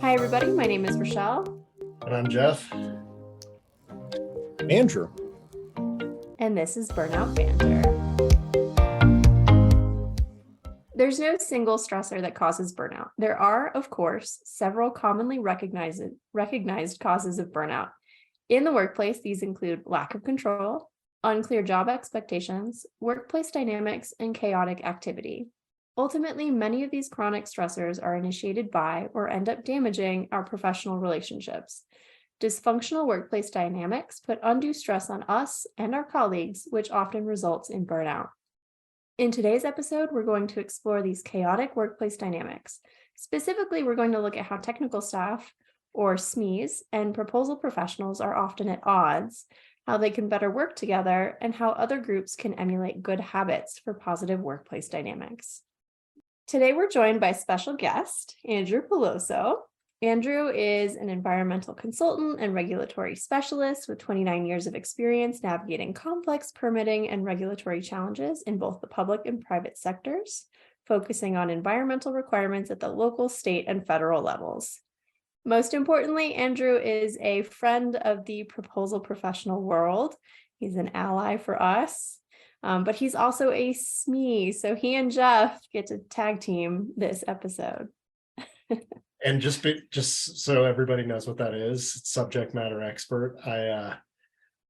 Hi, everybody. My name is Rochelle. And I'm Jeff. Andrew. And this is Burnout Banter. There's no single stressor that causes burnout. There are, of course, several commonly recognized causes of burnout. In the workplace, these include lack of control, unclear job expectations, workplace dynamics, and chaotic activity. Ultimately, many of these chronic stressors are initiated by or end up damaging our professional relationships. Dysfunctional workplace dynamics put undue stress on us and our colleagues, which often results in burnout. In today's episode, we're going to explore these chaotic workplace dynamics. Specifically, we're going to look at how technical staff, or SMEs, and proposal professionals are often at odds, how they can better work together, and how other groups can emulate good habits for positive workplace dynamics. Today, we're joined by special guest, Andrew Pelloso. Andrew is an environmental consultant and regulatory specialist with 29 years of experience navigating complex permitting and regulatory challenges in both the public and private sectors, focusing on environmental requirements at the local, state, and federal levels. Most importantly, Andrew is a friend of the proposal professional world. He's an ally for us, but he's also a SME, so he and Jeff get to tag team this episode. And just so everybody knows what that is, subject matter expert. I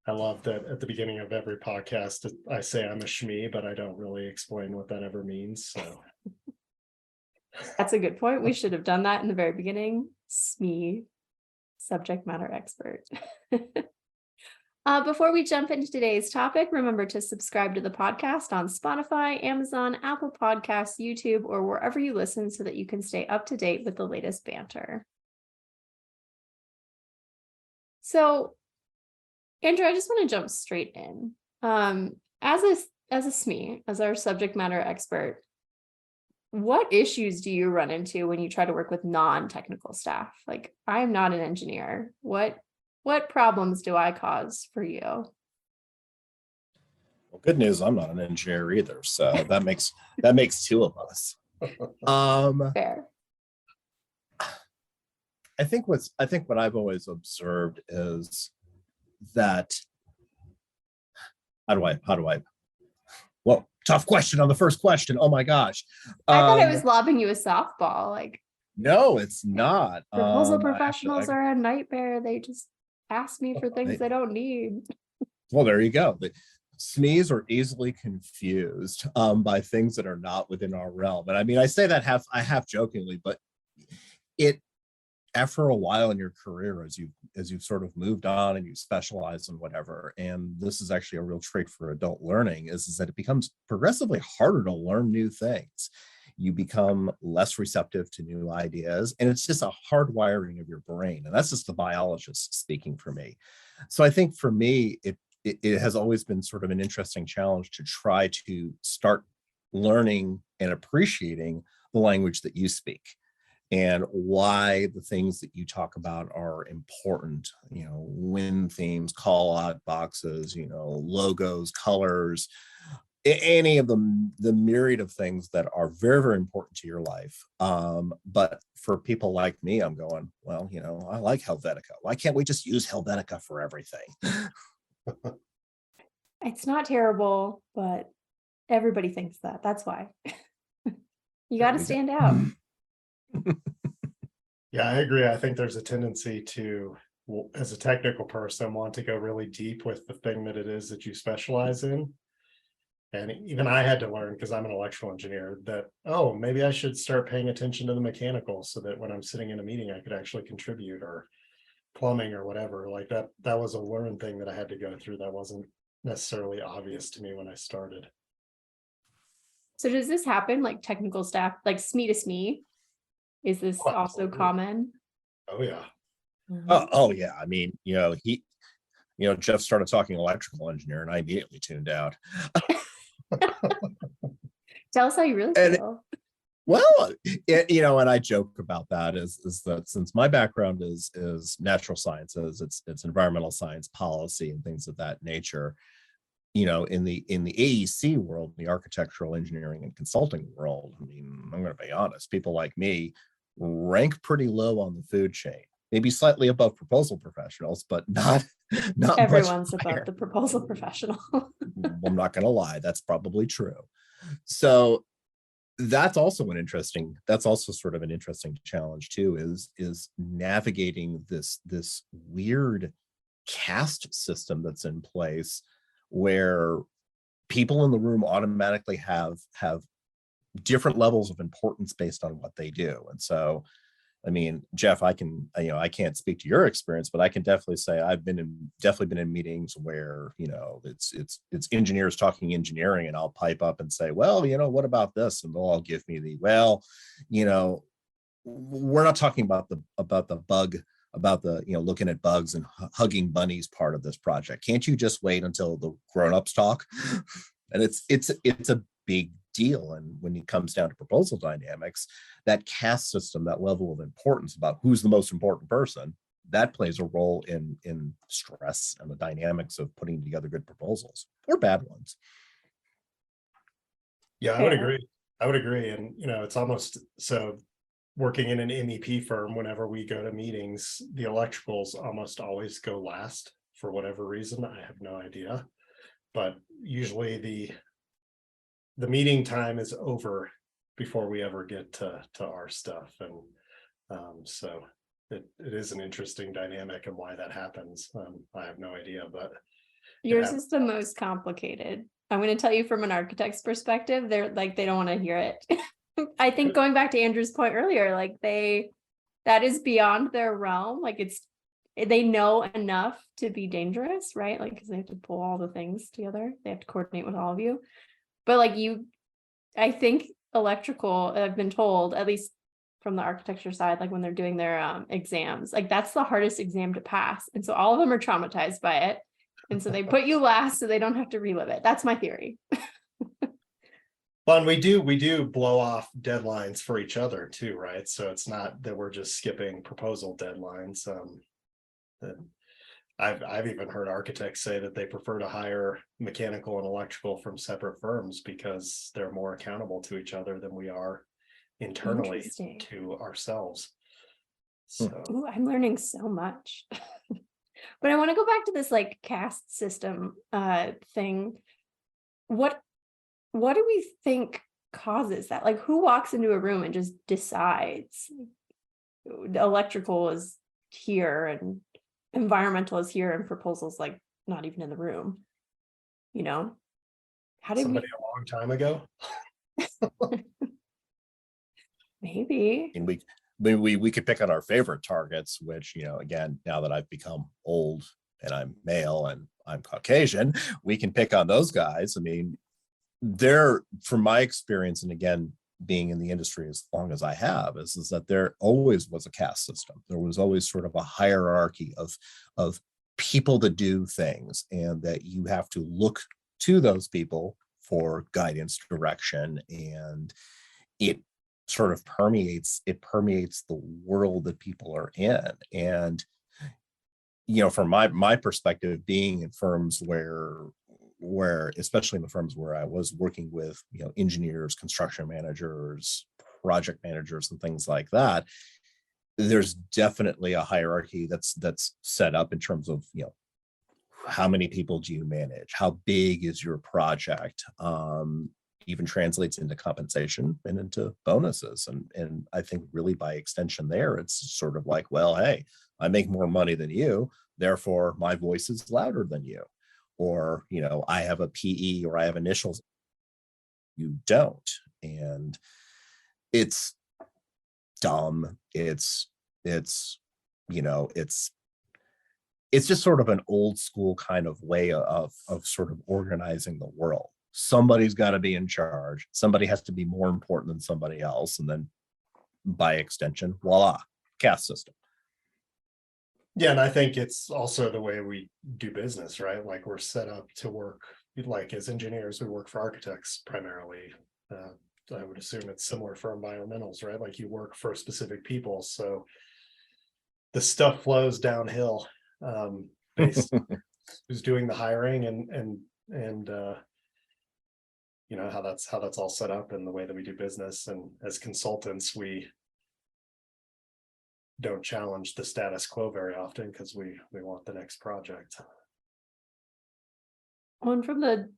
love that at the beginning of every podcast, I say I'm a SME, but I don't really explain what that ever means. So that's a good point. We should have done that in the very beginning. SME, subject matter expert. Before we jump into today's topic, remember to subscribe to the podcast on Spotify, Amazon, Apple Podcasts, YouTube, or wherever you listen so that you can stay up to date with the latest banter. So, Andrew, I just want to jump straight in. As a SME, as our subject matter expert, what issues do you run into when you try to work with non-technical staff? Like, I'm not an engineer. What problems do I cause for you? Well, good news, I'm not an engineer either, so that makes two of us. Fair. I think what I've always observed is that how do I well, tough question on the first question. Oh my gosh. I thought I was lobbing you a softball. Like, no, it's not. Proposal professionals are a nightmare. They just ask me for things they don't need. Well, there you go. SMEs are easily confused by things that are not within our realm. And I mean, I say that half jokingly, but it after a while in your career, as you've sort of moved on and you specialize in whatever, and this is actually a real trait for adult learning, is that it becomes progressively harder to learn new things. You become less receptive to new ideas, and it's just a hardwiring of your brain. And that's just the biologist speaking for me. So I think for me, it has always been sort of an interesting challenge to try to start learning and appreciating the language that you speak and why the things that you talk about are important. Win themes, call out boxes, logos, colors, any of the myriad of things that are very, very important to your life. But for people like me, I'm going, well, I like Helvetica. Why can't we just use Helvetica for everything? It's not terrible, but everybody thinks that. That's why. You got to stand out. yeah, I agree. I think there's a tendency to, as a technical person, want to go really deep with the thing that it is that you specialize in. And even I had to learn, because I'm an electrical engineer, that, maybe I should start paying attention to the mechanical so that when I'm sitting in a meeting, I could actually contribute, or plumbing or whatever. Like that was a learned thing that I had to go through. That wasn't necessarily obvious to me when I started. So does this happen, like technical staff, like SME to SME? Is this also common? Oh, yeah. Oh, yeah. I mean, Jeff started talking electrical engineer and I immediately tuned out. Tell us how you really feel. Well, and I joke about that is that since my background is natural sciences, it's environmental science, policy, and things of that nature. In the AEC world, the architectural engineering and consulting world, I mean, I'm going to be honest, people like me rank pretty low on the food chain, maybe slightly above proposal professionals, but not not Everyone's much above higher. the proposal professional. I'm not going to lie, that's probably true. So that's also sort of an interesting challenge too, is navigating this weird caste system that's in place, where people in the room automatically have different levels of importance based on what they do. And so, I mean, Jeff, I can't speak to your experience, but I can definitely say I've definitely been in meetings where, it's engineers talking engineering, and I'll pipe up and say, well, what about this? And they'll all give me we're not talking about the bug, about the, looking at bugs and hugging bunnies part of this project. Can't you just wait until the grown-ups talk? And it's a big deal. And when it comes down to proposal dynamics, that caste system, that level of importance about who's the most important person, that plays a role in stress and the dynamics of putting together good proposals or bad ones. Yeah, I Fair. would agree. I would agree. And, it's almost so working in an MEP firm, whenever we go to meetings, the electricals almost always go last for whatever reason. I have no idea. But usually the meeting time is over before we ever get to our stuff. And so it is an interesting dynamic, and why that happens. I have no idea, but Yours is the most complicated. I'm going to tell you from an architect's perspective, they're like, they don't want to hear it. I think going back to Andrew's point earlier, like that is beyond their realm. Like they know enough to be dangerous, right? Like, because they have to pull all the things together. They have to coordinate with all of you. But like I think electrical, I've been told, at least from the architecture side, like when they're doing their exams, like that's the hardest exam to pass. And so all of them are traumatized by it. And so they put you last so they don't have to relive it. That's my theory. Well, and we do blow off deadlines for each other too, right? So it's not that we're just skipping proposal deadlines. I've even heard architects say that they prefer to hire mechanical and electrical from separate firms because they're more accountable to each other than we are internally Interesting. to ourselves. So Ooh, I'm learning so much. But I want to go back to this like caste system thing. What do we think causes that? Like, who walks into a room and just decides the electrical is here and environmental is here and proposals like not even in the room? How did somebody a long time ago. maybe And we could pick on our favorite targets, which, again, now that I've become old and I'm male and I'm Caucasian, we can pick on those guys. I mean, from my experience, and again, being in the industry as long as I have, is that there always was a caste system. There was always sort of a hierarchy of people to do things, and that you have to look to those people for guidance, direction, and it sort of permeates the world that people are in. And from my perspective, being in firms where especially in the firms where I was working with engineers, construction managers, project managers, and things like that, there's definitely a hierarchy that's set up in terms of how many people do you manage, how big is your project, even translates into compensation and into bonuses. And I think really by extension there, it's sort of like, well, hey, I make more money than you, therefore my voice is louder than you. Or, I have a PE, or I have initials, you don't. And it's dumb. It's just sort of an old school kind of way of sort of organizing the world. Somebody's got to be in charge. Somebody has to be more important than somebody else. And then by extension, voila, caste system. Yeah, and I think it's also the way we do business, right? Like we're set up to work, like as engineers, we work for architects primarily. I would assume it's similar for environmentals, right? Like you work for specific people. So the stuff flows downhill based who's doing the hiring and how that's all set up and the way that we do business. And as consultants, we don't challenge the status quo very often because we want the next project. One from the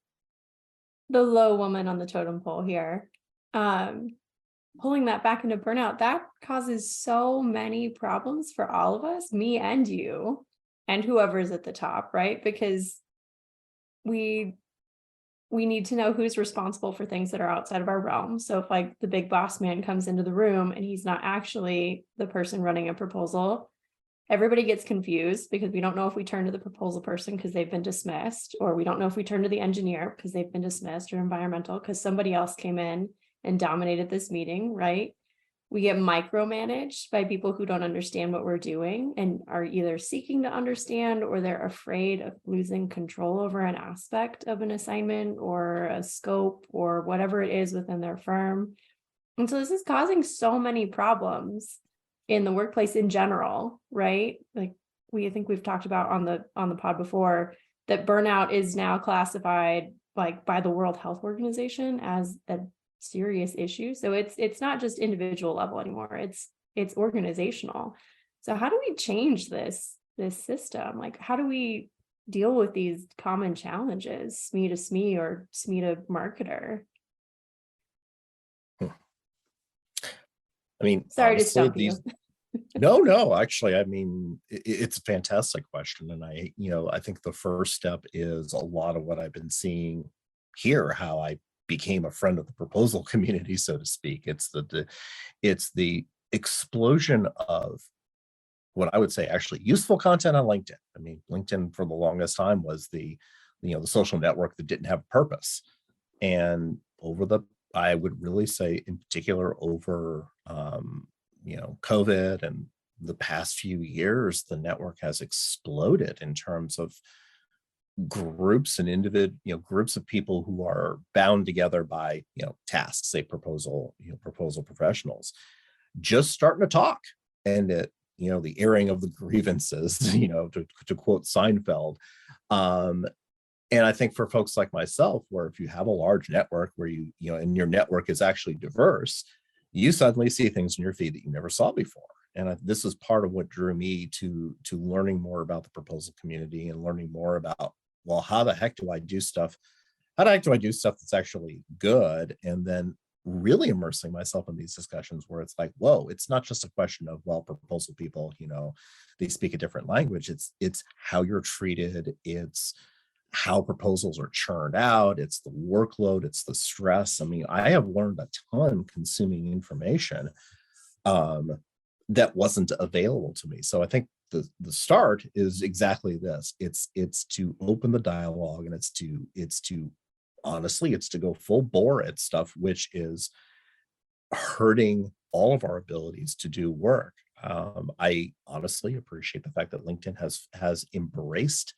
low woman on the totem pole here, pulling that back into burnout, that causes so many problems for all of us, me and you, and whoever's at the top, right? Because we need to know who's responsible for things that are outside of our realm. So if like the big boss man comes into the room and he's not actually the person running a proposal, everybody gets confused because we don't know if we turn to the proposal person because they've been dismissed, or we don't know if we turn to the engineer because they've been dismissed, or environmental because somebody else came in and dominated this meeting, right? We get micromanaged by people who don't understand what we're doing and are either seeking to understand, or they're afraid of losing control over an aspect of an assignment or a scope or whatever it is within their firm. And so this is causing so many problems in the workplace in general, right? Like I think we've talked about on the pod before, that burnout is now classified like by the World Health Organization as a serious issue. So it's not just individual level anymore, it's organizational. So how do we change this system? Like, how do we deal with these common challenges, SME to SME or SME to marketer? I mean, Sorry to honestly, stump you. No, actually, I mean, it's a fantastic question. And I think the first step is a lot of what I've been seeing here, how I became a friend of the proposal community, so to speak. It's the explosion of what I would say actually useful content on LinkedIn. I mean, LinkedIn for the longest time was the social network that didn't have purpose. And I would really say in particular over, COVID and the past few years, the network has exploded in terms of groups and groups of people who are bound together by, tasks, say proposal professionals, just starting to talk. And the airing of the grievances, to quote Seinfeld. And I think for folks like myself, where if you have a large network where and your network is actually diverse, you suddenly see things in your feed that you never saw before. And this is part of what drew me to learning more about the proposal community and learning more about, well, how the heck do I do stuff? How the heck do I do stuff that's actually good? And then really immersing myself in these discussions where it's like, whoa, it's not just a question of, well, proposal people, they speak a different language. It's how you're treated. It's how proposals are churned out. It's the workload. It's the stress. I mean, I have learned a ton consuming information that wasn't available to me. So I think the start is exactly this. It's to open the dialogue, and it's to honestly, it's to go full bore at stuff which is hurting all of our abilities to do work. I honestly appreciate the fact that LinkedIn has embraced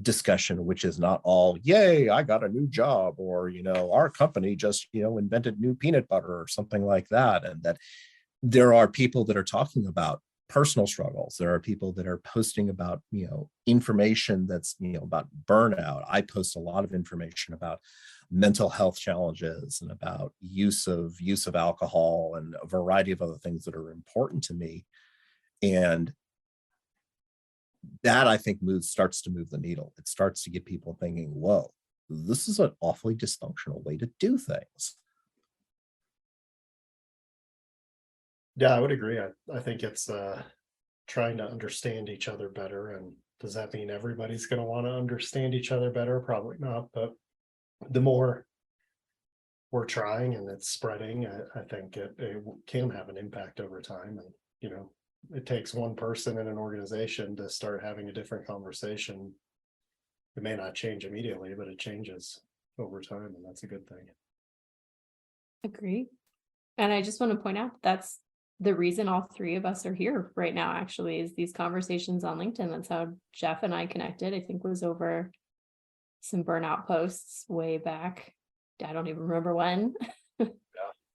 discussion, which is not all, yay, I got a new job, or, our company just, invented new peanut butter or something like that. And that there are people that are talking about personal struggles. There are people that are posting about, information that's, about burnout. I post a lot of information about mental health challenges and about use of alcohol and a variety of other things that are important to me. And that, I think, starts to move the needle. It starts to get people thinking, whoa, this is an awfully dysfunctional way to do things. Yeah, I would agree. I think it's trying to understand each other better. And does that mean everybody's going to want to understand each other better? Probably not. But the more we're trying and it's spreading, I think it can have an impact over time. And, it takes one person in an organization to start having a different conversation. It may not change immediately, but it changes over time. And that's a good thing. Agree. And I just want to point out that's the reason all three of us are here right now, actually, is these conversations on LinkedIn. That's how Jeff and I connected. I think was over some burnout posts way back. I don't even remember when. Yeah.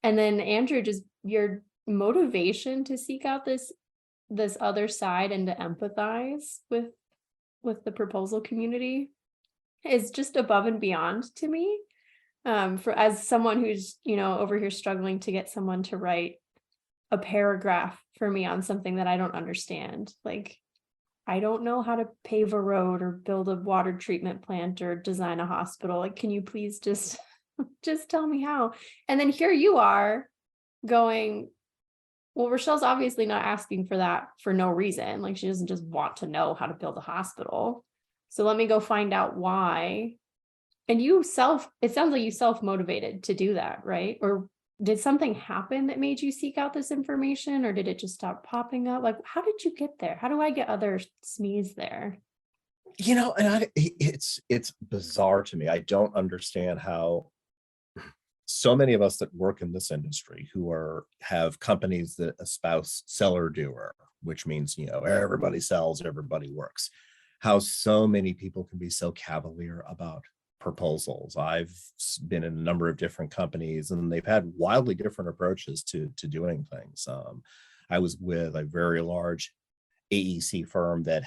And then Andrew, just your motivation to seek out this other side and to empathize with the proposal community is just above and beyond to me. For as someone who's, over here struggling to get someone to write a paragraph for me on something that I don't understand. Like, I don't know how to pave a road or build a water treatment plant or design a hospital. Like, can you please just just tell me how? And then here you are going, well, Rochelle's obviously not asking for that for no reason. Like, she doesn't just want to know how to build a hospital. So let me go find out why. And it sounds like you self-motivated to do that, right? Or did something happen that made you seek out this information, or did it just stop popping up? Like, how did you get there? How do I get other SMEs there? And it's bizarre to me. I don't understand how so many of us that work in this industry who have companies that espouse seller doer, which means, everybody sells, everybody works. How so many people can be so cavalier about proposals. I've been in a number of different companies and they've had wildly different approaches to doing things. I was with a very large AEC firm that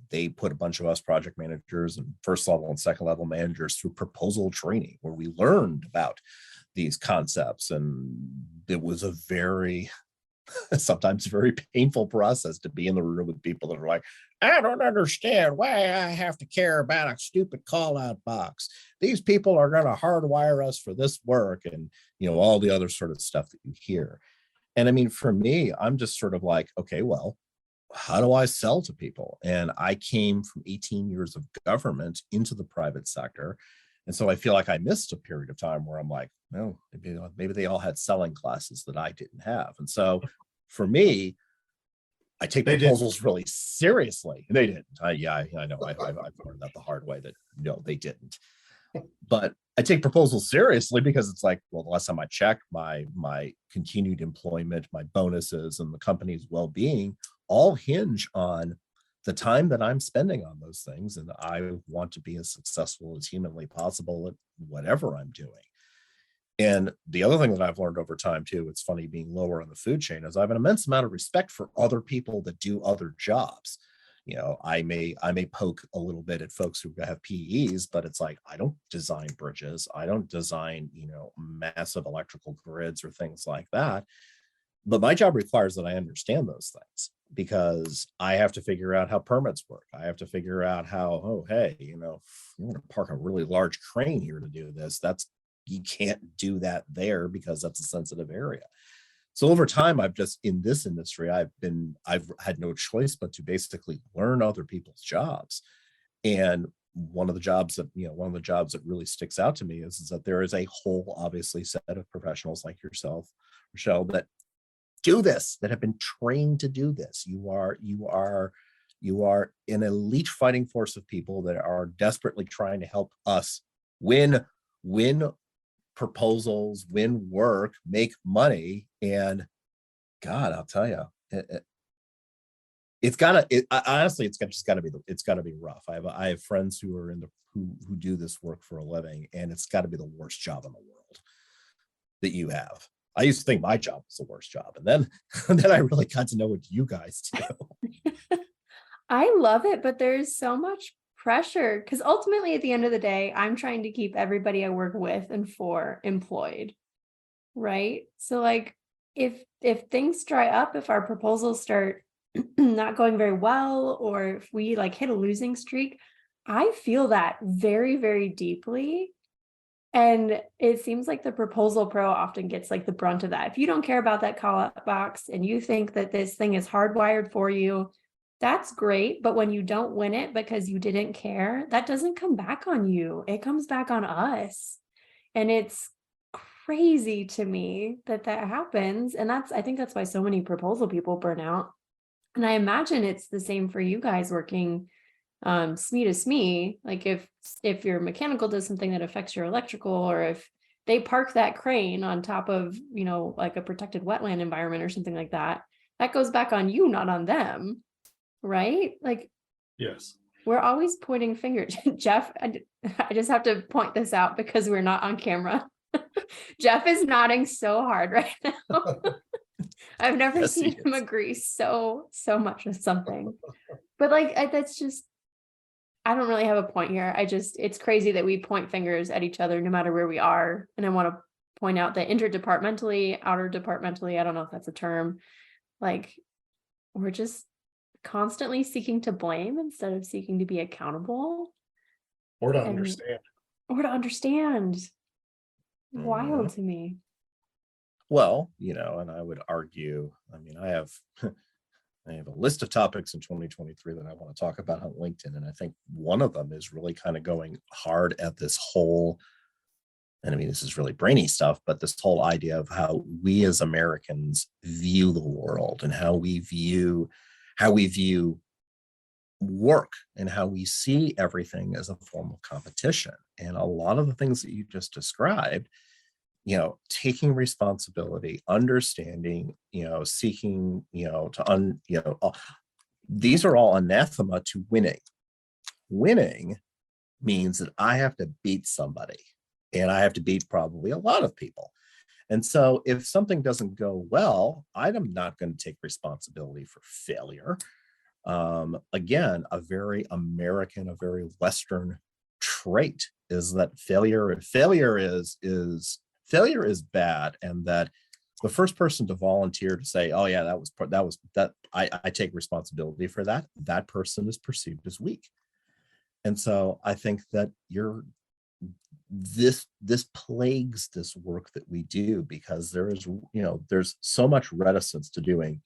they put a bunch of us project managers and first level and second level managers through proposal training where we learned about these concepts. And it was a sometimes very painful process to be in the room with people that are like, I don't understand why I have to care about a stupid call out box. These people are going to hardwire us for this work and, all the other sort of stuff that you hear. And for me, I'm just sort of like, okay, well, how do I sell to people? And I came from 18 years of government into the private sector. And so I feel like I missed a period of time where I'm like, well, maybe they all had selling classes that I didn't have. And so for me, I take proposals really seriously. They didn't. I know. I've learned that the hard way that no, they didn't. But I take proposals seriously because it's like, well, the last time I checked, my continued employment, my bonuses, and the company's well-being all hinge on the time that I'm spending on those things. And I want to be as successful as humanly possible at whatever I'm doing. And the other thing that I've learned over time too, it's funny being lower on the food chain, is I have an immense amount of respect for other people that do other jobs. I may poke a little bit at folks who have PEs, but it's like, I don't design bridges. I don't design, massive electrical grids or things like that. But my job requires that I understand those things because I have to figure out how permits work. I have to figure out how, you want to park a really large crane here to do this. You can't do that there because that's a sensitive area. So over time, in this industry, I've had no choice but to basically learn other people's jobs. And one of the jobs that really sticks out to me is that there is a whole, obviously, set of professionals like yourself, Rochelle, that do this, that have been trained to do this. You are an elite fighting force of people that are desperately trying to help us win proposals, win work, make money. And God, I'll tell you, it's just gotta be rough. I have friends who are who do this work for a living, and it's got to be the worst job in the world that you have. I used to think my job was the worst job, and then I really got to know what you guys do. I love it, but there's so much pressure because ultimately at the end of the day, I'm trying to keep everybody I work with and for employed, right? So like if things dry up, if our proposals start not going very well, or if we like hit a losing streak, I feel that very, very deeply. And it seems like the proposal pro often gets like the brunt of that. If you don't care about that call out box and you think that this thing is hardwired for you, that's great. But when you don't win it because you didn't care, that doesn't come back on you. It comes back on us. And it's crazy to me that happens. And I think that's why so many proposal people burn out. And I imagine it's the same for you guys working SME to SME. Like if your mechanical does something that affects your electrical, or if they park that crane on top of, like a protected wetland environment or something like that, that goes back on you, not on them. Right? Like, yes, we're always pointing fingers. Jeff, I just have to point this out because we're not on camera. Jeff is nodding so hard right now. I've never seen him agree so much with something. But like, that's just, I don't really have a point here. It's crazy that we point fingers at each other no matter where we are. And I want to point out that interdepartmentally, outer departmentally, I don't know if that's a term, Like, we're just constantly seeking to blame instead of seeking to be accountable Or to and understand. or to understand. Wild Mhm. to me. Well, and I would argue, I mean, I have a list of topics in 2023 that I want to talk about on LinkedIn. And I think one of them is really kind of going hard at this whole, and I mean, this is really brainy stuff, but this whole idea of how we as Americans view the world and how we view work and how we see everything as a form of competition. And a lot of the things that you just described, taking responsibility, understanding, seeking, these are all anathema to winning. Winning means that I have to beat somebody, and I have to beat probably a lot of people. And so if something doesn't go well, I'm not going to take responsibility for failure. Again, a very American, a very Western trait is that failure is bad, and that the first person to volunteer to say, "Oh yeah, I take responsibility for that," that person is perceived as weak. And so I think that this plagues this work that we do, because there's so much reticence to doing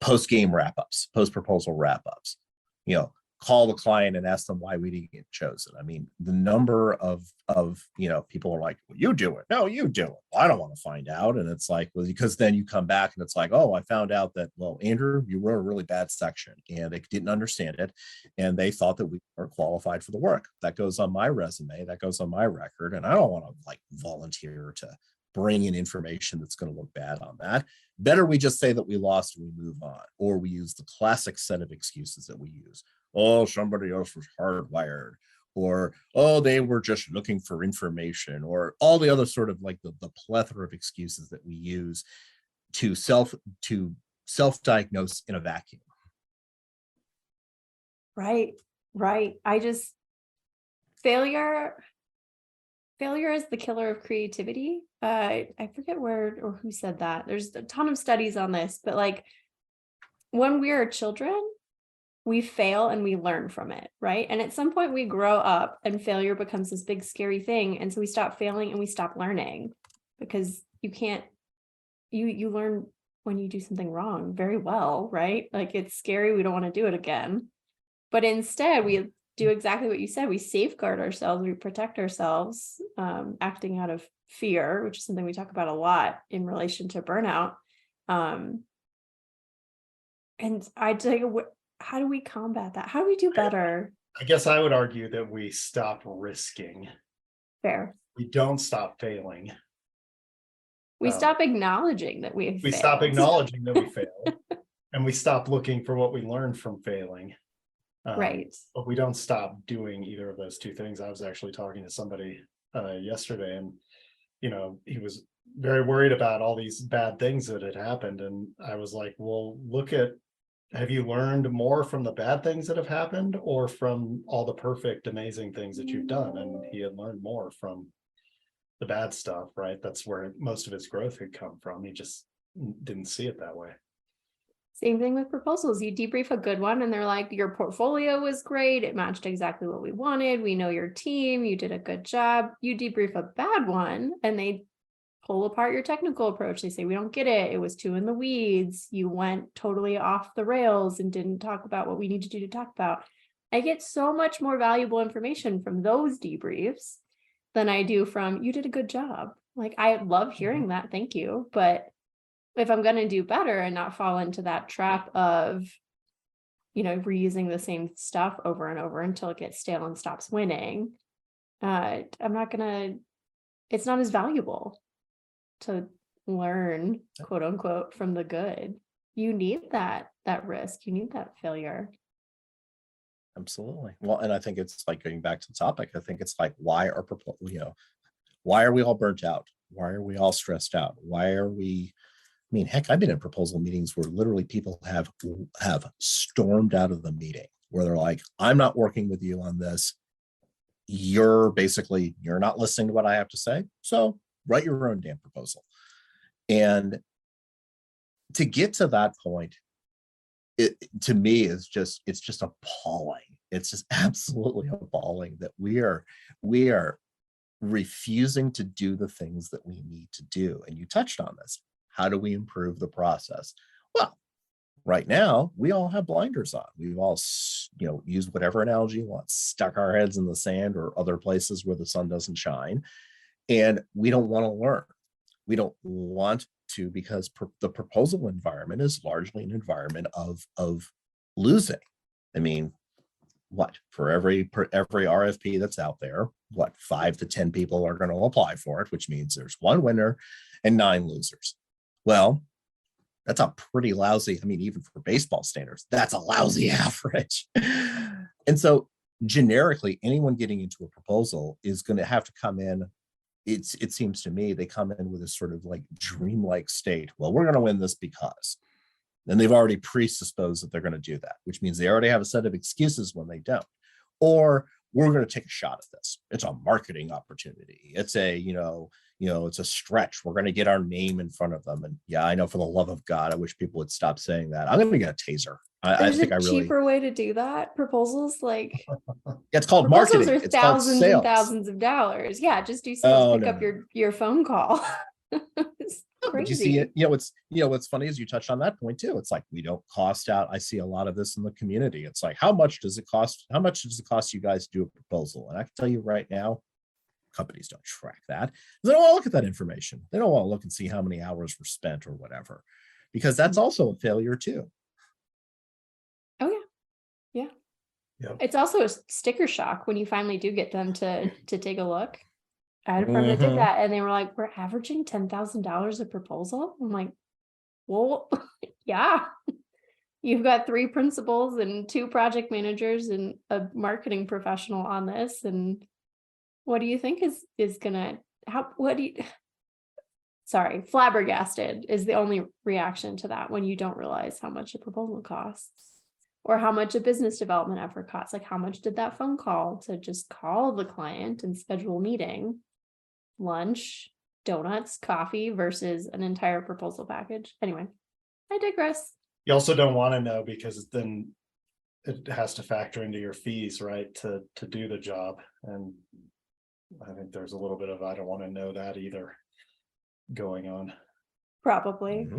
post-game wrap-ups, post-proposal wrap-ups, call the client and ask them why we didn't get chosen. I mean, the number of people are like, well, you do it. No, you do it. Well, I don't want to find out. And it's like, well, because then you come back and it's like, oh, I found out that, well, Andrew, you wrote a really bad section and they didn't understand it. And they thought that we weren't qualified for the work. That goes on my resume. That goes on my record. And I don't want to volunteer to bring in information that's going to look bad on that. Better we just say that we lost and we move on, or we use the classic set of excuses that we use. Oh, somebody else was hardwired, or, oh, they were just looking for information, or all the other sort of the plethora of excuses that we use to self-diagnose in a vacuum. Right. Failure is the killer of creativity. I forget where or who said that. There's a ton of studies on this, but when we are children, we fail and we learn from it, right? And at some point we grow up and failure becomes this big scary thing. And so we stop failing and we stop learning, because you learn when you do something wrong very well, right? It's scary. We don't want to do it again. But instead we do exactly what you said. We safeguard ourselves, we protect ourselves, acting out of fear, which is something we talk about a lot in relation to burnout. And I tell you, how do we combat that? How do we do better? I guess I would argue that we stop risking. Fair. We don't stop failing. We stop acknowledging that we failed. Stop acknowledging that we failed, and we stop looking for what we learned from failing. Right. But we don't stop doing either of those two things. I was actually talking to somebody yesterday, and he was very worried about all these bad things that had happened. And I was like, well, have you learned more from the bad things that have happened, or from all the perfect, amazing things that you've done? And he had learned more from the bad stuff, right? That's where most of his growth had come from. He just didn't see it that way. Same thing with proposals. You debrief a good one and they're like, your portfolio was great. It matched exactly what we wanted. We know your team. You did a good job. You debrief a bad one and they pull apart your technical approach. They say, we don't get it. It was too in the weeds. You went totally off the rails and didn't talk about what we need to do to talk about. I get so much more valuable information from those debriefs than I do from, you did a good job. I love hearing that. Thank you. But if I'm going to do better and not fall into that trap of, reusing the same stuff over and over until it gets stale and stops winning, it's not as valuable to learn, quote unquote, from the good. You need that risk. You need that failure. Absolutely. Well, and I think it's going back to the topic. I think it's why are we all burnt out? Why are we all stressed out? Why are we? I mean, heck, I've been in proposal meetings where literally people have stormed out of the meeting where they're like, I'm not working with you on this. You're not listening to what I have to say. So write your own damn proposal. And to get to that point, it to me is just, it's just appalling. It's just absolutely appalling that we are refusing to do the things that we need to do. And you touched on this. How do we improve the process? Well, right now we all have blinders on. We've all, used whatever analogy you want, stuck our heads in the sand or other places where the sun doesn't shine, and we don't want to learn. We don't want to, because the proposal environment is largely an environment of losing. I mean, what, for every RFP that's out there, what, 5 to 10 people are going to apply for it, which means there's 1 winner and 9 losers. Well, that's a pretty lousy, I mean, even for baseball standards, that's a lousy average. And so generically, anyone getting into a proposal is going to have to come in. It seems to me they come in with a sort of like dreamlike state. Well, we're going to win this because. Then they've already presupposed that they're going to do that, which means they already have a set of excuses when they don't. Or we're going to take a shot at this. It's a marketing opportunity. It's a, it's a stretch. We're going to get our name in front of them. And yeah, I know, for the love of God, I wish people would stop saying that. I'm going to get a taser. I think a cheaper way to do that. Proposals, like, it's called proposals marketing. are It's called thousands sales. and thousands of dollars. Yeah, just do sales, pick up your phone call. It's crazy. But you see it, what's funny is you touched on that point too. It's like, we don't cost out. I see a lot of this in the community. It's like, how much does it cost? How much does it cost you guys to do a proposal? And I can tell you right now, companies don't track that. They don't want to look at that information. They don't want to look and see how many hours were spent or whatever, because that's also a failure too. Oh yeah. It's also a sticker shock when you finally do get them to take a look. I had a friend that did that, and they were like, "We're averaging $10,000 a proposal." I'm like, "Well, yeah, you've got 3 principals and 2 project managers and a marketing professional on this, and what do you think is gonna sorry, flabbergasted is the only reaction to that when you don't realize how much a proposal costs or how much a business development effort costs. Like, how much did that phone call to just call the client and schedule a meeting, lunch, donuts, coffee versus an entire proposal package? Anyway, I digress. You also don't want to know, because then it has to factor into your fees, right, to do the job. And I think there's a little bit of, I don't want to know that either going on. Probably.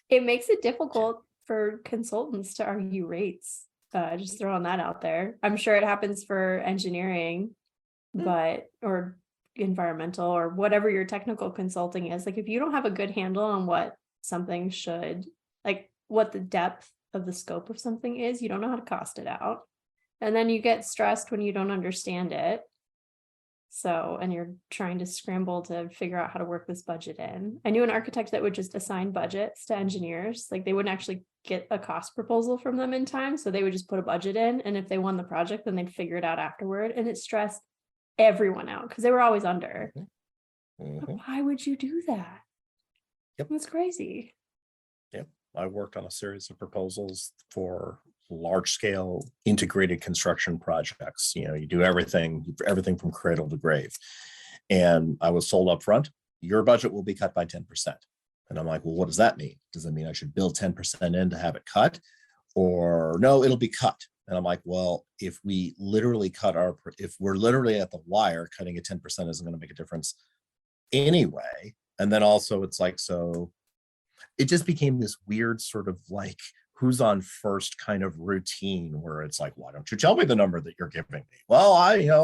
It makes it difficult for consultants to argue rates. Just throwing that out there. I'm sure it happens for engineering, but, or environmental, or whatever your technical consulting is. Like, if you don't have a good handle on what something should, like what the depth of the scope of something is, you don't know how to cost it out. And then you get stressed when you don't understand it. So, and you're trying to scramble to figure out how to work this budget in. I knew an architect that would just assign budgets to engineers. Like, they wouldn't actually get a cost proposal from them in time. So they would just put a budget in. And if they won the project, then they'd figure it out afterward. And it stressed everyone out because they were always under. But why would you do that? Yep. That's crazy. Yep. I worked on a series of proposals for large scale integrated construction projects. You do everything from cradle to grave. And I was told up front, your budget will be cut by 10%. And I'm like, well, what does that mean? Does that mean I should build 10% in to have it cut? Or no, it'll be cut. And I'm like, well, if we're literally at the wire, cutting at 10% isn't going to make a difference anyway. And then also it's like, so it just became this weird sort of like, who's on first kind of routine where it's like, why don't you tell me the number that you're giving me? Well,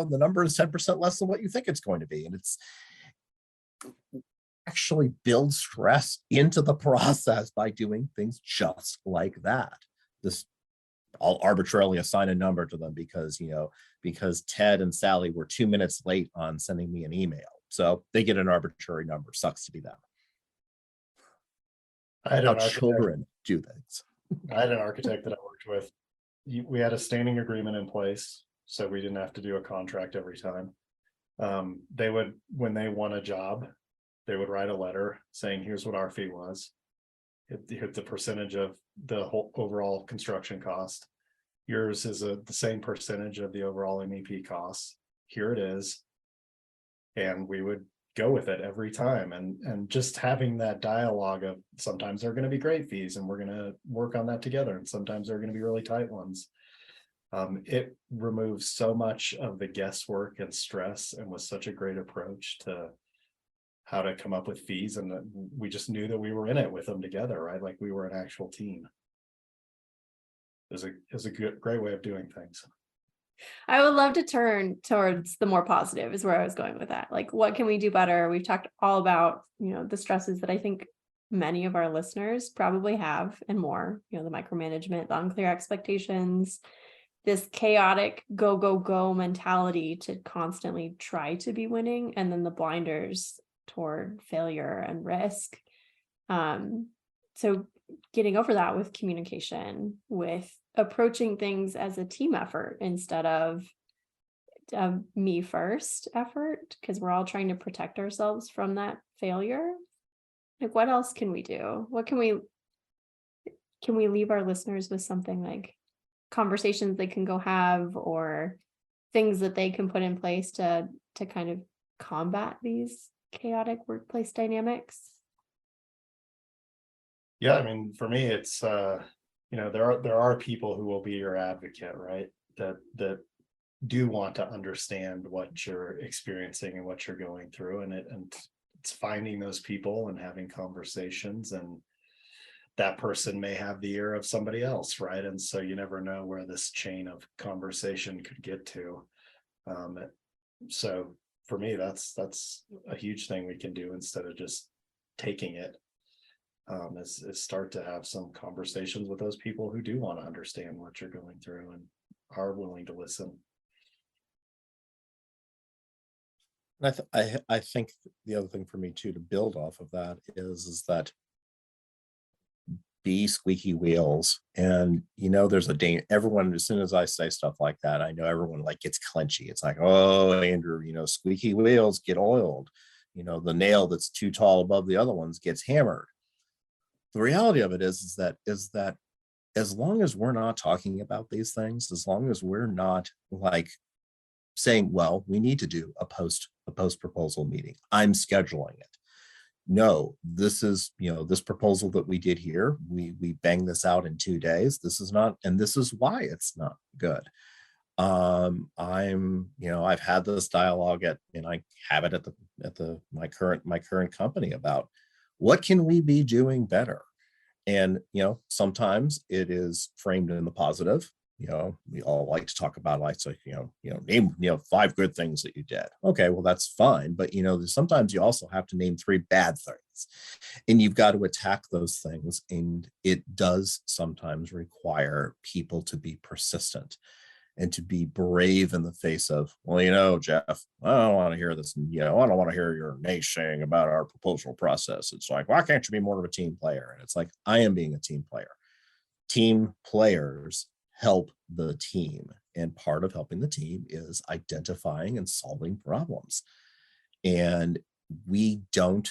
the number is 10% less than what you think it's going to be. And it's actually builds stress into the process by doing things just like that. I'll arbitrarily assign a number to them because Ted and Sally were 2 minutes late on sending me an email. So they get an arbitrary number. Sucks to be them. How children do things. I had an architect that I worked with. We had a standing agreement in place, so we didn't have to do a contract every time. They would, when they won a job, they would write a letter saying, here's what our fee was. Hit the percentage of the whole overall construction cost. Yours is the same percentage of the overall MEP costs. Here it is. And we would go with it every time. And just having that dialogue of sometimes they're going to be great fees and we're going to work on that together. And sometimes they're going to be really tight ones. It removes so much of the guesswork and stress and was such a great approach to how to come up with fees. And we just knew that we were in it with them together, right? Like we were an actual team. It was a great way of doing things. I would love to turn towards the more positive is where I was going with that. Like, what can we do better? We've talked all about, the stresses that I think many of our listeners probably have and more, the micromanagement, the unclear expectations, this chaotic go, go, go mentality to constantly try to be winning, and then the blinders toward failure and risk. So getting over that with communication, with approaching things as a team effort instead of me first effort, because we're all trying to protect ourselves from that failure. Like, what else can we do? What can we leave our listeners with something like conversations they can go have, or things that they can put in place to kind of combat these chaotic workplace dynamics? Yeah, I mean, for me, it's there are people who will be your advocate, right? That do want to understand what you're experiencing and what you're going through, and it's finding those people and having conversations, and that person may have the ear of somebody else, right? And so you never know where this chain of conversation could get to. So for me, that's a huge thing we can do instead of just taking it. Is start to have some conversations with those people who do want to understand what you're going through and are willing to listen. I think the other thing for me too, to build off of that is that be squeaky wheels. And there's a danger. Everyone, as soon as I say stuff like that, I know everyone like gets clenchy. It's like, oh, Andrew, squeaky wheels get oiled. The nail that's too tall above the other ones gets hammered. The reality of it is that as long as we're not talking about these things, as long as we're not like saying, well, we need to do a post proposal meeting, I'm scheduling it. No, this is, this proposal that we did here, we banged this out in 2 days. This is not, and this is why it's not good. I've had this dialogue and I have it at my current company about what can we be doing better? And, sometimes it is framed in the positive. We all like to talk about, like, so, name, 5 good things that you did. Okay, well, that's fine. But, sometimes you also have to name 3 bad things, and you've got to attack those things. And it does sometimes require people to be persistent and to be brave in the face of, well, Jeff, I don't want to hear this. I don't want to hear your naysaying about our proposal process. It's like, why can't you be more of a team player? And it's like, I am being a team player. Team players help the team. And part of helping the team is identifying and solving problems. And we don't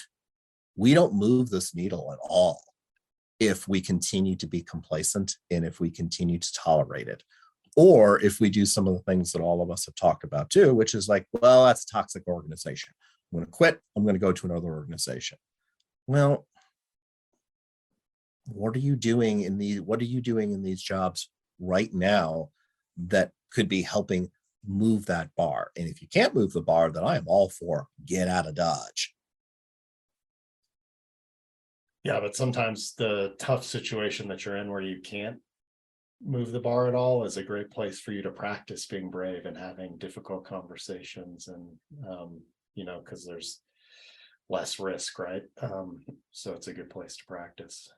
move this needle at all if we continue to be complacent and if we continue to tolerate it. Or if we do some of the things that all of us have talked about too, which is like, well, that's a toxic organization. I'm going to quit. I'm going to go to another organization. Well, what are you doing in these jobs right now that could be helping move that bar? And if you can't move the bar, then I am all for get out of Dodge. Yeah, but sometimes the tough situation that you're in where you can't move the bar at all is a great place for you to practice being brave and having difficult conversations, and because there's less risk, right? So it's a good place to practice.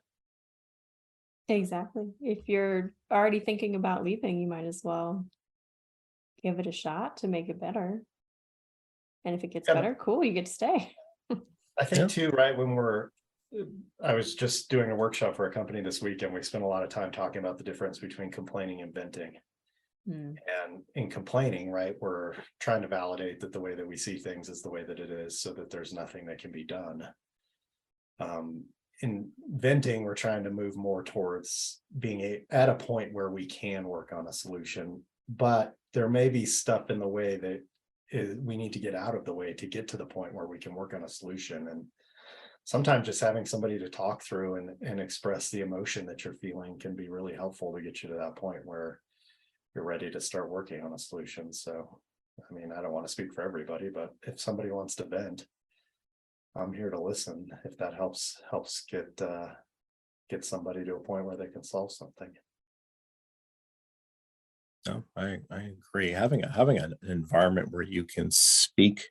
Exactly. If you're already thinking about leaving, you might as well give it a shot to make it better. And if it gets better, cool, you get to stay. I think too, right, I was just doing a workshop for a company this week, and we spent a lot of time talking about the difference between complaining and venting. And in complaining, right, we're trying to validate that the way that we see things is the way that it is, so that there's nothing that can be done. In venting, we're trying to move more towards being at a point where we can work on a solution, but there may be stuff in the way that we need to get out of the way to get to the point where we can work on a solution. And sometimes just having somebody to talk through and express the emotion that you're feeling can be really helpful to get you to that point where you're ready to start working on a solution. So, I mean, I don't want to speak for everybody, but if somebody wants to vent, I'm here to listen. If that helps get somebody to a point where they can solve something. No, I agree. Having an environment where you can speak,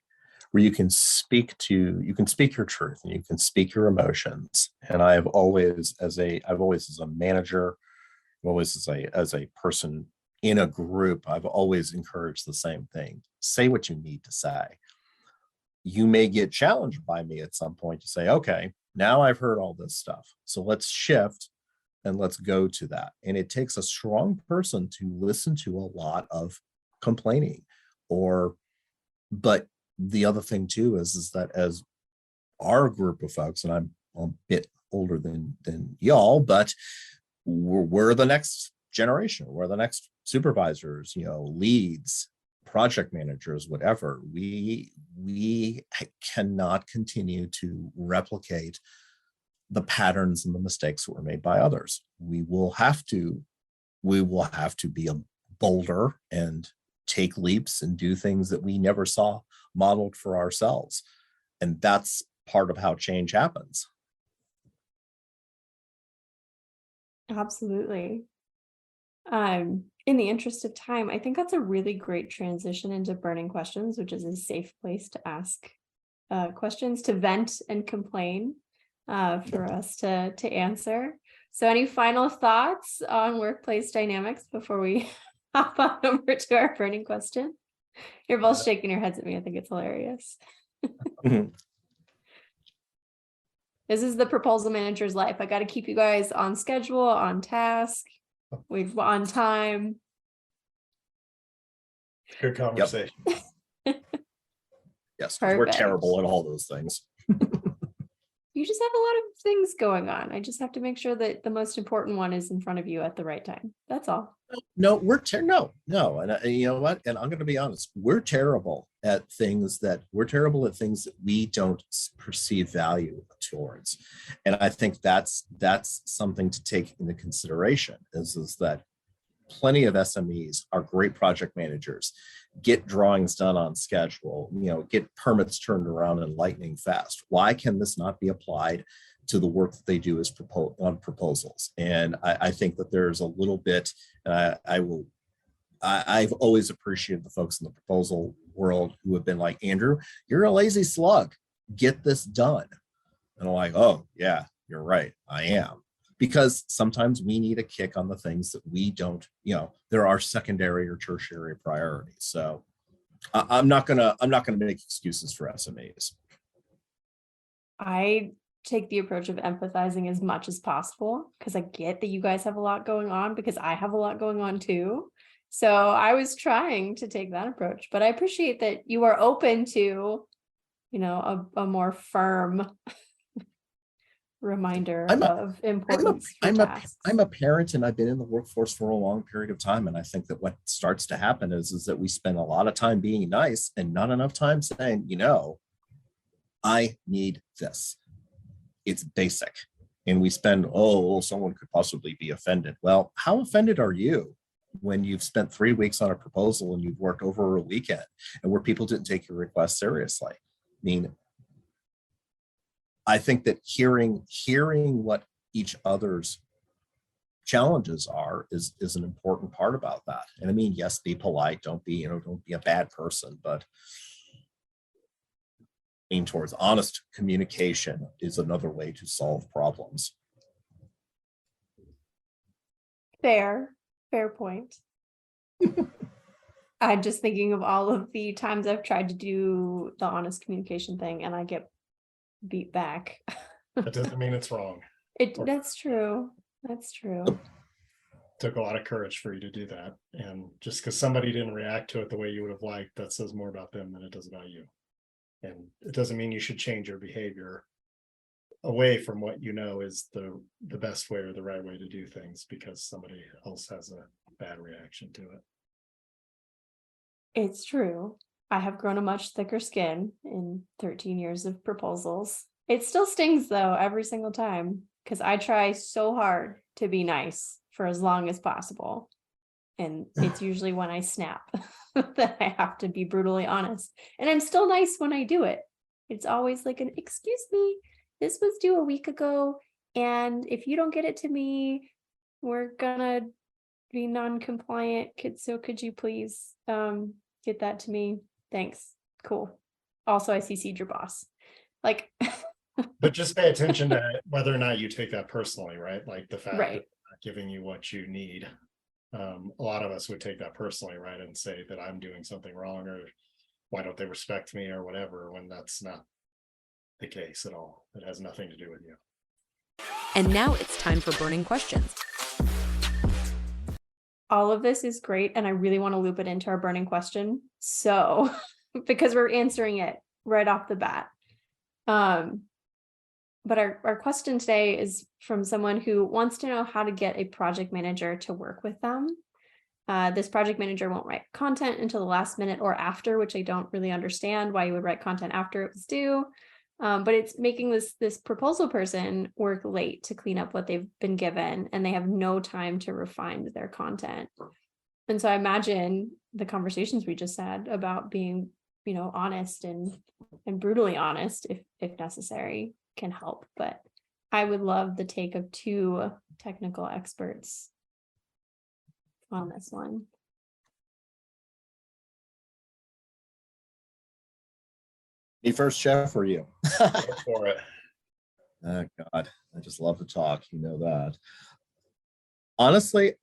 where you can speak your truth and you can speak your emotions. And I've always as a manager, always as a person in a group, I've always encouraged the same thing. Say what you need to say. You may get challenged by me at some point to say, okay, now I've heard all this stuff. So let's shift and let's go to that. And it takes a strong person to listen to a lot of complaining but the other thing too is that as our group of folks, and I'm a bit older than y'all, but we're the next generation. We're the next supervisors, leads, project managers, whatever. We cannot continue to replicate the patterns and the mistakes that were made by others. We will have to be a bolder and take leaps and do things that we never saw modeled for ourselves. And that's part of how change happens. Absolutely. In the interest of time, I think that's a really great transition into burning questions, which is a safe place to ask questions, to vent and complain, for us to answer. So any final thoughts on workplace dynamics before we hop on over to our burning question? You're both shaking your heads at me. I think it's hilarious. This is the proposal manager's life. I got to keep you guys on schedule, on task, on time. Good conversation. Yes, we're Perfect. terrible at all those things. You just have a lot of things going on. I just have to make sure that the most important one is in front of you at the right time. That's all. No, no. And you know what? And I'm going to be honest. We're terrible at things that we don't perceive value towards. And I think that's something to take into consideration is that plenty of SMEs are great project managers, get drawings done on schedule, get permits turned around in lightning fast. Why can this not be applied to the work that they do as on proposals? And I think that there's a little bit, I've always appreciated the folks in the proposal world who have been like, Andrew, you're a lazy slug, get this done. And I'm like, oh yeah, you're right, I am. Because sometimes we need a kick on the things that we don't, there are secondary or tertiary priorities. So I'm not gonna make excuses for SMEs. I take the approach of empathizing as much as possible because I get that you guys have a lot going on because I have a lot going on too. So I was trying to take that approach, but I appreciate that you are open to, a more firm reminder of importance. I'm a parent and I've been in the workforce for a long period of time. And I think that what starts to happen is that we spend a lot of time being nice and not enough time saying, I need this. It's basic. And we spend, someone could possibly be offended. Well, how offended are you when you've spent 3 weeks on a proposal and you've worked over a weekend and where people didn't take your request seriously? I think that hearing what each other's challenges are is an important part about that. And yes, be polite, don't be a bad person, but towards honest communication is another way to solve problems. Fair point. I'm just thinking of all of the times I've tried to do the honest communication thing and I get beat back. That doesn't mean it's wrong. That's true. Took a lot of courage for you to do that. And just because somebody didn't react to it the way you would have liked, that says more about them than it does about you. And it doesn't mean you should change your behavior away from what is the best way or the right way to do things because somebody else has a bad reaction to it. It's true. I have grown a much thicker skin in 13 years of proposals. It still stings though every single time because I try so hard to be nice for as long as possible. And it's usually when I snap that I have to be brutally honest. And I'm still nice when I do it. It's always like an excuse me, this was due a week ago. And if you don't get it to me, we're gonna be non-compliant. So could you please get that to me? Thanks. Cool. Also, I CC'd your boss. Like, But just pay attention to whether or not you take that personally, right? Like the fact that right. they're not giving you what you need. A lot of us would take that personally, right? And say that I'm doing something wrong, or why don't they respect me, or whatever, when that's not the case at all. It has nothing to do with you. And now it's time for burning questions. All of this is great. And I really want to loop it into our burning question. So, because we're answering it right off the bat. But our question today is from someone who wants to know how to get a project manager to work with them. This project manager won't write content until the last minute or after, which I don't really understand why you would write content after it was due. But it's making this proposal person work late to clean up what they've been given, and they have no time to refine their content. And so I imagine the conversations we just had about being, honest and brutally honest, if necessary, can help. But I would love the take of two technical experts on this one. Me first, Jeff, or you? Go for it. Oh God, I just love to talk. You know that. Honestly,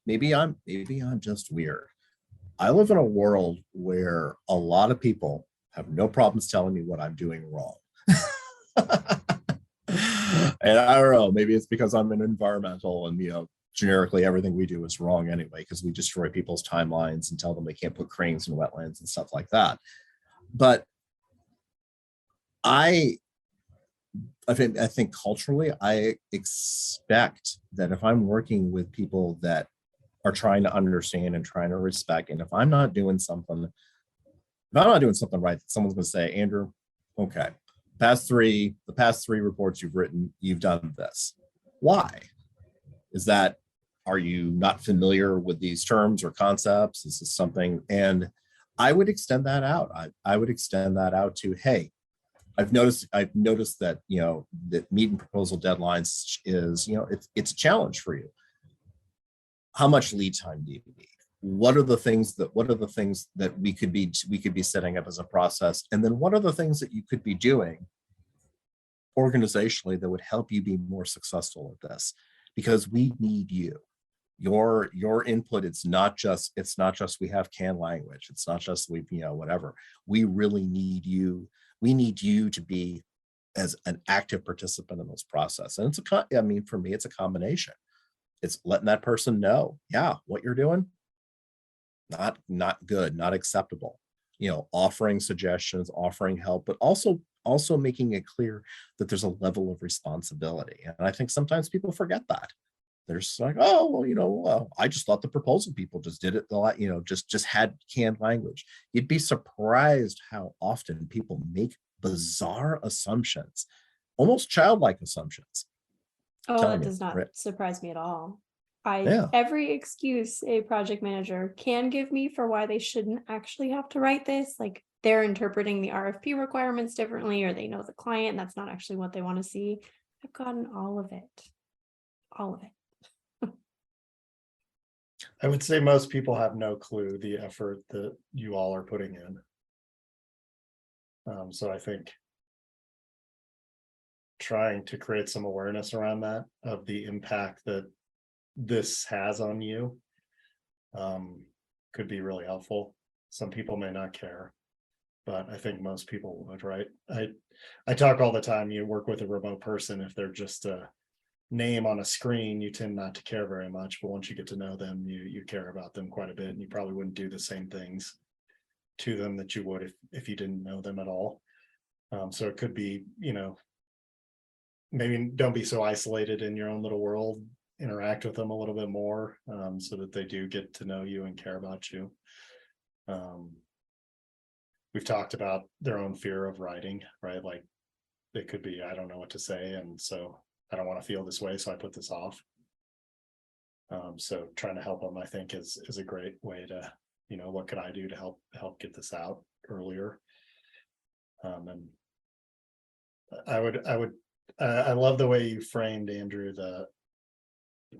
maybe I'm just weird. I live in a world where a lot of people have no problems telling me what I'm doing wrong. And I don't know, maybe it's because I'm an environmental and generically everything we do is wrong anyway, because we destroy people's timelines and tell them they can't put cranes in wetlands and stuff like that. But I think culturally, I expect that if I'm working with people that are trying to understand and trying to respect, and if I'm not doing something right, someone's going to say, Andrew, okay, the past three reports you've written, you've done this. Why? Are you not familiar with these terms or concepts? Is this something? And I would extend that out. I would extend that out to, hey, I've noticed that, that meeting proposal deadlines is, it's a challenge for you. How much lead time do you need? What are the things that we could be setting up as a process? And then what are the things that you could be doing organizationally that would help you be more successful at this? Because we need you. Your input, it's not just we have canned language. It's not just whatever. We really need you. We need you to be as an active participant in this process. And for me, it's a combination. It's letting that person know, yeah, what you're doing, not good, not acceptable. Offering suggestions, offering help, but also making it clear that there's a level of responsibility. And I think sometimes people forget that. They're just like, oh, well, I just thought the proposal people just did it a lot, just had canned language. You'd be surprised how often people make bizarre assumptions, almost childlike assumptions. Oh, that does not surprise me at all. Every excuse a project manager can give me for why they shouldn't actually have to write this, like they're interpreting the RFP requirements differently, or they know the client, and that's not actually what they want to see. I've gotten all of it. All of it. I would say most people have no clue the effort that you all are putting in. So I think trying to create some awareness around that, of the impact that this has on you, could be really helpful. Some people may not care, but I think most people would, right? I talk all the time, you work with a remote person, if they're just a name on a screen, you tend not to care very much, but once you get to know them, you care about them quite a bit, and you probably wouldn't do the same things to them that you would if you didn't know them at all. So it could be, maybe don't be so isolated in your own little world, interact with them a little bit more, so that they do get to know you and care about you. We've talked about their own fear of writing, right? Like it could be, I don't know what to say, and so I don't want to feel this way, so I put this off. So trying to help them, I think, is a great way to, what could I do to help get this out earlier? And I love the way you framed, Andrew,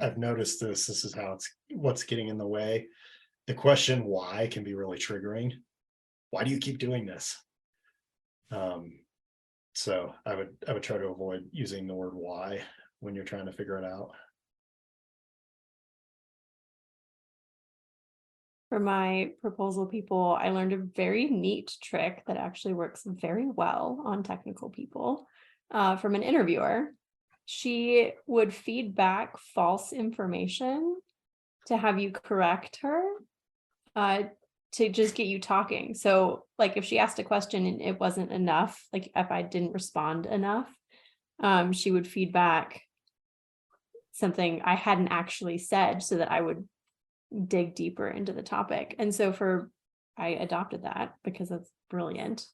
I've noticed this is how what's getting in the way. The question why can be really triggering. Why do you keep doing this? So I would try to avoid using the word why when you're trying to figure it out. For my proposal people, I learned a very neat trick that actually works very well on technical people from an interviewer. She would feed back false information to have you correct her to just get you talking. So like if she asked a question and it wasn't enough, like if I didn't respond enough, she would feed back something I hadn't actually said so that I would dig deeper into the topic. And so I adopted that because it's brilliant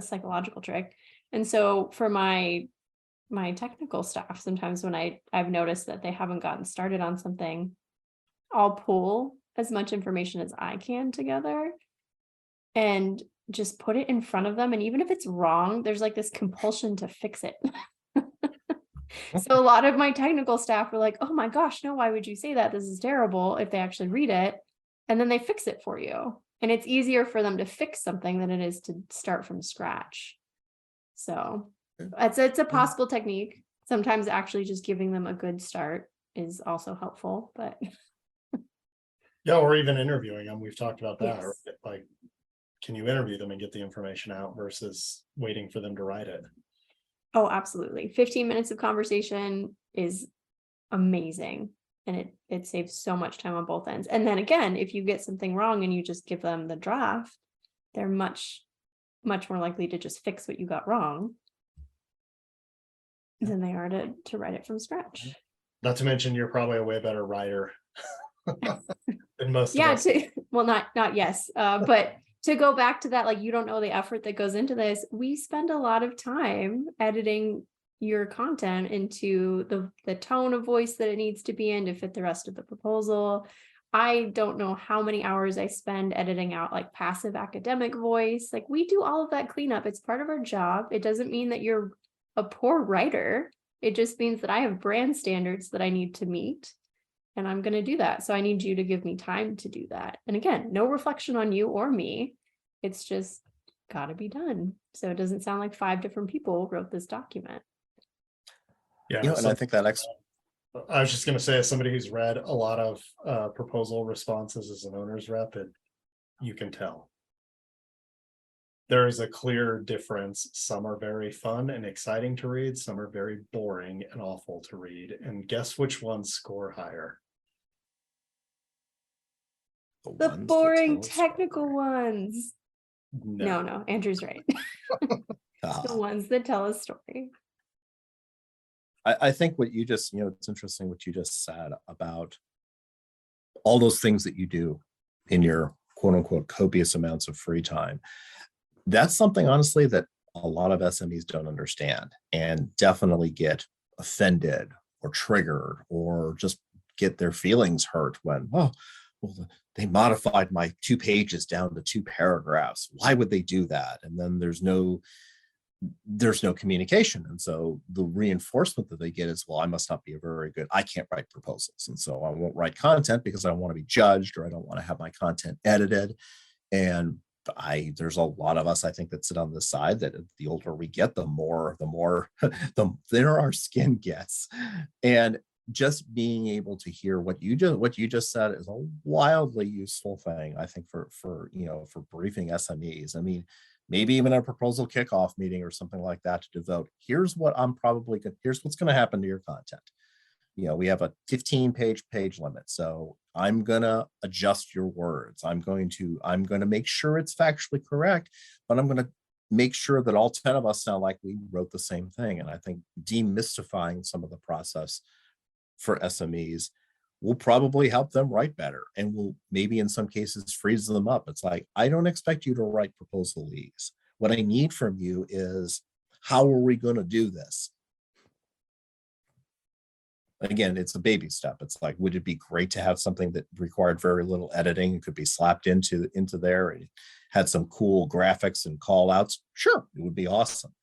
psychological trick. And so for my technical staff, sometimes when I've noticed that they haven't gotten started on something, I'll pull as much information as I can together and just put it in front of them. And even if it's wrong, there's like this compulsion to fix it. So a lot of my technical staff were like, oh my gosh, no, why would you say that? This is terrible, if they actually read it. And then they fix it for you. And it's easier for them to fix something than it is to start from scratch. So it's a possible technique. Sometimes actually just giving them a good start is also helpful, but yeah, or even interviewing them. We've talked about that. Yes. Or like, can you interview them and get the information out versus waiting for them to write it? Oh, absolutely. 15 minutes of conversation is amazing. And it saves so much time on both ends. And then again, if you get something wrong and you just give them the draft, they're much more likely to just fix what you got wrong than they are to write it from scratch. Not to mention, you're probably a way better writer than most of Yeah, us. well, not yes. But to go back to that, like, you don't know the effort that goes into this. We spend a lot of time editing your content into the tone of voice that it needs to be in to fit the rest of the proposal. I don't know how many hours I spend editing out like passive academic voice. Like, we do all of that cleanup. It's part of our job. It doesn't mean that you're a poor writer. It just means that I have brand standards that I need to meet. And I'm going to do that. So I need you to give me time to do that. And again, no reflection on you or me. It's just got to be done. So it doesn't sound like 5 different people wrote this document. Yeah, And I think that I was just going to say, as somebody who's read a lot of proposal responses as an owner's rep, you can tell there is a clear difference. Some are very fun and exciting to read. Some are very boring and awful to read. And guess which ones score higher? The boring technical ones. No, Andrew's right. The ones that tell a story. I think what you just, it's interesting what you just said about all those things that you do in your quote unquote copious amounts of free time. That's something, honestly, that a lot of SMEs don't understand and definitely get offended or triggered or just get their feelings hurt when, they modified my 2 pages down to 2 paragraphs. Why would they do that? And then there's no communication. And so the reinforcement that they get is, well, I must not be I can't write proposals. And so I won't write content because I don't want to be judged, or I don't want to have my content edited. And there's a lot of us, I think, that sit on the side that the older we get, the more the thinner our skin gets. And just being able to hear what you just said is a wildly useful thing, I think, for briefing SMEs. I mean, maybe even a proposal kickoff meeting or something like that, to devote, here's what's going to happen to your content. We have a 15-page limit. So I'm going to adjust your words. I'm going to make sure it's factually correct, but I'm going to make sure that all 10 of us sound like we wrote the same thing. And I think demystifying some of the process for SMEs we'll probably help them write better, and we'll maybe in some cases freeze them up. It's like, I don't expect you to write proposal E's. What I need from you is, how are we going to do this? Again, it's a baby step. It's like, would it be great to have something that required very little editing and could be slapped into there and had some cool graphics and call outs? Sure, it would be awesome.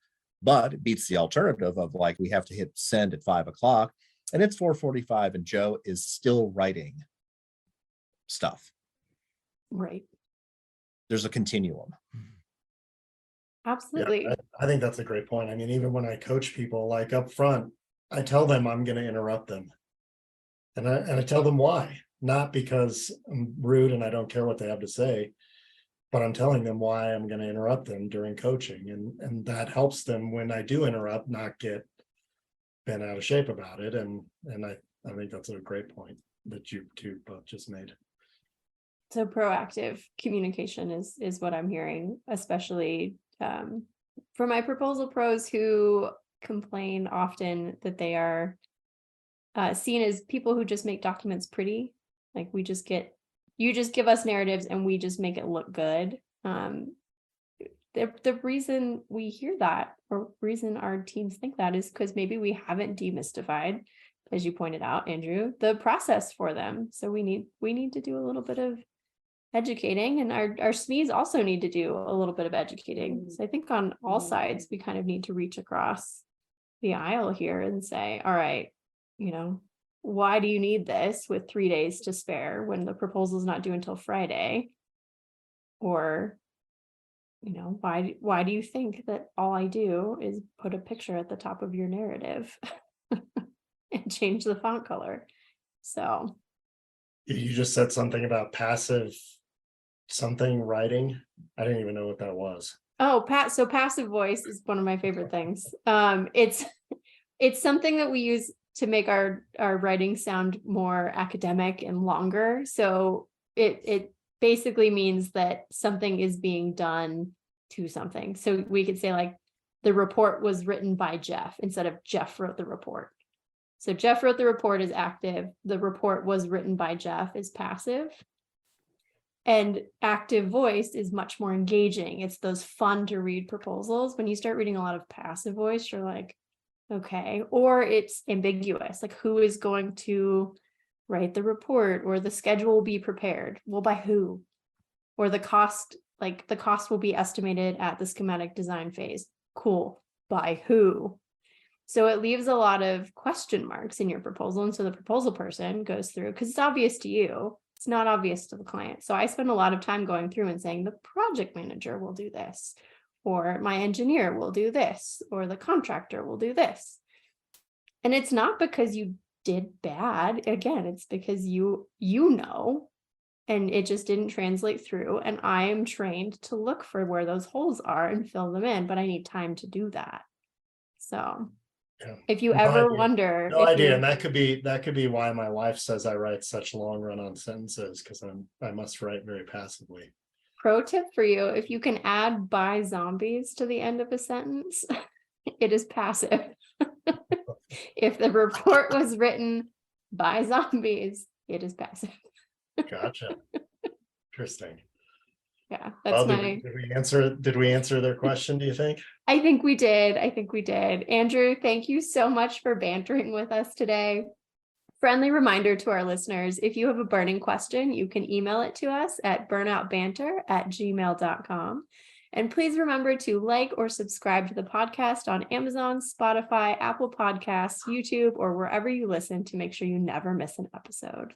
But it beats the alternative of like, we have to hit send at 5 o'clock and it's 4:45 and Joe is still writing stuff. Right. There's a continuum. Absolutely. Yeah, I think that's a great point. I mean, even when I coach people, like up front, I tell them I'm going to interrupt them. And I tell them why, not because I'm rude and I don't care what they have to say, but I'm telling them why I'm going to interrupt them during coaching. And that helps them when I do interrupt, not get bent out of shape about it. And I think that's a great point that you two both just made. So proactive communication is what I'm hearing, especially for my proposal pros who complain often that they are seen as people who just make documents pretty. Like you just give us narratives and we just make it look good. The reason we hear that, or reason our teams think that, is because maybe we haven't demystified, as you pointed out, Andrew, the process for them. So we need to do a little bit of educating, and our SMEs also need to do a little bit of educating. So I think on all sides, we kind of need to reach across the aisle here and say, all right, why do you need this with 3 days to spare when the proposal is not due until Friday? Or, why do you think that all I do is put a picture at the top of your narrative and change the font color? So You just said something about passive something writing. I didn't even know what that was. Oh, so passive voice is one of my favorite things. It's something that we use to make our writing sound more academic and longer. So it basically means that something is being done to something. So we could say like, the report was written by Jeff instead of Jeff wrote the report. So Jeff wrote the report is active. The report was written by Jeff is passive. And active voice is much more engaging. It's those fun to read proposals. When you start reading a lot of passive voice, you're like, okay, or it's ambiguous. Like, who is going to write the report, or the schedule will be prepared? Well, by who? Or the cost will be estimated at the schematic design phase. Cool. By who? So it leaves a lot of question marks in your proposal. And so the proposal person goes through, because it's obvious to you, it's not obvious to the client. So I spend a lot of time going through and saying the project manager will do this, or my engineer will do this, or the contractor will do this. And it's not because you did bad. Again, it's because you know, and it just didn't translate through. And I am trained to look for where those holes are and fill them in, but I need time to do that. So Yeah. if you No ever idea. wonder, No idea. And that could be why my wife says I write such long run-on sentences, because I must write very passively. Pro tip for you, if you can add by zombies to the end of a sentence, it is passive. If the report was written by zombies, it is passive. Gotcha. Interesting. Yeah, that's Well, did we answer their question, do you think? I think we did. Andrew, thank you so much for bantering with us today. Friendly reminder to our listeners, if you have a burning question, you can email it to us at burnoutbanter@gmail.com. And please remember to like or subscribe to the podcast on Amazon, Spotify, Apple Podcasts, YouTube, or wherever you listen to make sure you never miss an episode.